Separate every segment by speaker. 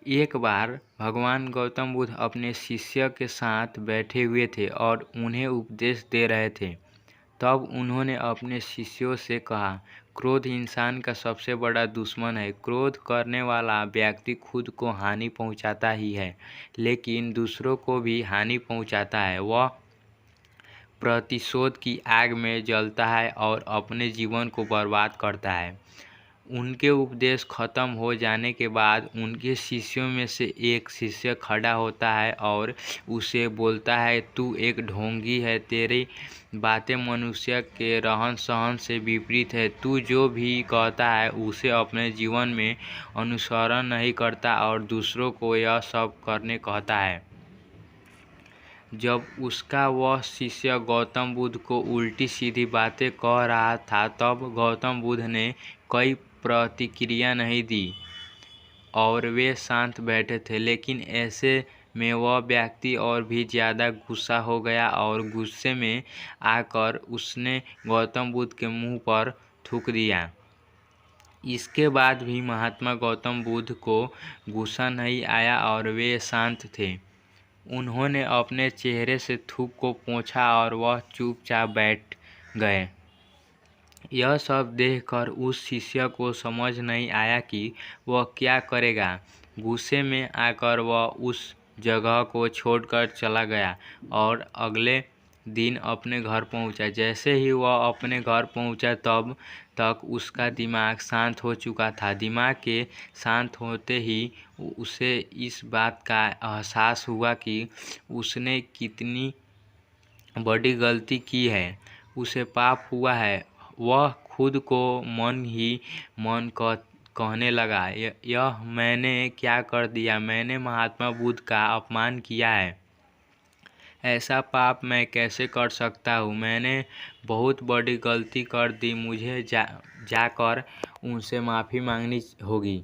Speaker 1: एक बार भगवान गौतम बुद्ध अपने शिष्य के साथ बैठे हुए थे और उन्हें उपदेश दे रहे थे। तब उन्होंने अपने शिष्यों से कहा, क्रोध इंसान का सबसे बड़ा दुश्मन है। क्रोध करने वाला व्यक्ति खुद को हानि पहुंचाता ही है, लेकिन दूसरों को भी हानि पहुंचाता है। वह प्रतिशोध की आग में जलता है और अपने जीवन को बर्बाद करता है। उनके उपदेश खत्म हो जाने के बाद उनके शिष्यों में से एक शिष्य खड़ा होता है और उसे बोलता है, तू एक ढोंगी है। तेरी बातें मनुष्य के रहन सहन से विपरीत है। तू जो भी कहता है उसे अपने जीवन में अनुसरण नहीं करता और दूसरों को यह सब करने कहता है। जब उसका वह शिष्य गौतम बुद्ध को उल्टी सीधी बातें कह रहा था, तब गौतम बुद्ध ने कोई प्रतिक्रिया नहीं दी और वे शांत बैठे थे। लेकिन ऐसे में वह व्यक्ति और भी ज़्यादा गुस्सा हो गया और गुस्से में आकर उसने गौतम बुद्ध के मुंह पर थूक दिया। इसके बाद भी महात्मा गौतम बुद्ध को गुस्सा नहीं आया और वे शांत थे। उन्होंने अपने चेहरे से थूक को पोंछा और वह चुपचाप बैठ गए। यह सब देखकर उस शिष्य को समझ नहीं आया कि वह क्या करेगा। गुस्से में आकर वह उस जगह को छोड़कर चला गया और अगले दिन अपने घर पहुंचा। जैसे ही वह अपने घर पहुंचा तब तक उसका दिमाग शांत हो चुका था। दिमाग के शांत होते ही उसे इस बात का एहसास हुआ कि उसने कितनी बड़ी गलती की है। उसे पाप हुआ है। वह खुद को मन ही मन कहने लगा, यह मैंने क्या कर दिया। मैंने महात्मा बुद्ध का अपमान किया है। ऐसा पाप मैं कैसे कर सकता हूँ। मैंने बहुत बड़ी गलती कर दी। मुझे जाकर उनसे माफ़ी मांगनी होगी।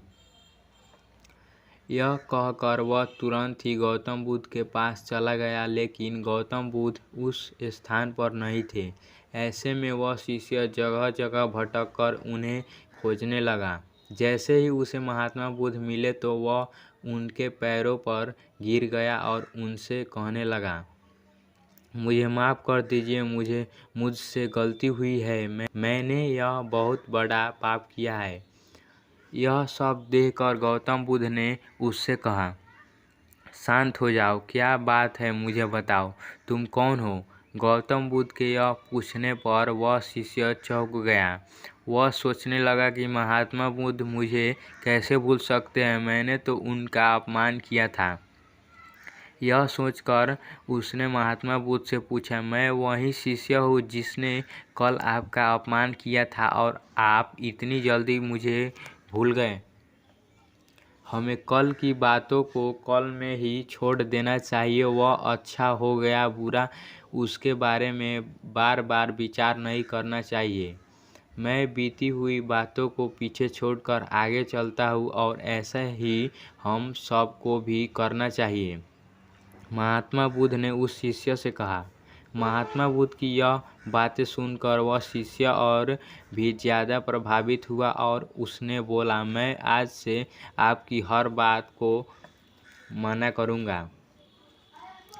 Speaker 1: यह कहकर वह तुरंत ही गौतम बुद्ध के पास चला गया, लेकिन गौतम बुद्ध उस स्थान पर नहीं थे। ऐसे में वह शिष्य जगह जगह भटक कर उन्हें खोजने लगा। जैसे ही उसे महात्मा बुद्ध मिले तो वह उनके पैरों पर गिर गया और उनसे कहने लगा, मुझे माफ़ कर दीजिए। मुझसे गलती हुई है। मैंने यह बहुत बड़ा पाप किया है। यह सब देखकर गौतम बुद्ध ने उससे कहा, शांत हो जाओ। क्या बात है, मुझे बताओ, तुम कौन हो। गौतम बुद्ध के यह पूछने पर वह शिष्य चौंक गया। वह सोचने लगा कि महात्मा बुद्ध मुझे कैसे भूल सकते हैं। मैंने तो उनका अपमान किया था। यह सोचकर उसने महात्मा बुद्ध से पूछा, मैं वही शिष्य हूँ जिसने कल आपका अपमान किया था और आप इतनी जल्दी मुझे भूल गए। हमें कल की बातों को कल में ही छोड़ देना चाहिए। वह अच्छा हो गया बुरा, उसके बारे में बार बार विचार नहीं करना चाहिए। मैं बीती हुई बातों को पीछे छोड़कर आगे चलता हूँ और ऐसा ही हम सबको भी करना चाहिए। महात्मा बुद्ध ने उस शिष्य से कहा। महात्मा बुद्ध की यह बातें सुनकर वह शिष्य और भी ज़्यादा प्रभावित हुआ और उसने बोला, मैं आज से आपकी हर बात को माना करूँगा।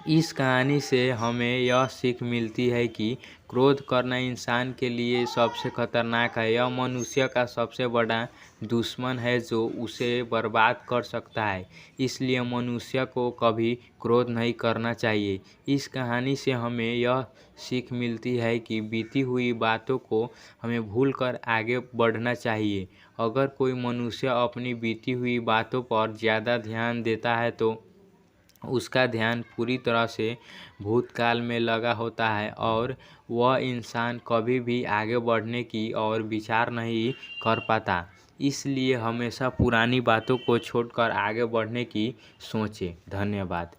Speaker 1: इस कहानी से हमें यह सीख मिलती है कि क्रोध करना इंसान के लिए सबसे खतरनाक है। यह मनुष्य का सबसे बड़ा दुश्मन है जो उसे बर्बाद कर सकता है। इसलिए मनुष्य को कभी क्रोध नहीं करना चाहिए। इस कहानी से हमें यह सीख मिलती है कि बीती हुई बातों को हमें भूलकर आगे बढ़ना चाहिए। अगर कोई मनुष्य अपनी बीती हुई बातों पर ज़्यादा ध्यान देता है तो उसका ध्यान पूरी तरह से भूतकाल में लगा होता है और वह इंसान कभी भी आगे बढ़ने की और विचार नहीं कर पाता। इसलिए हमेशा पुरानी बातों को छोड़कर आगे बढ़ने की सोचें। धन्यवाद।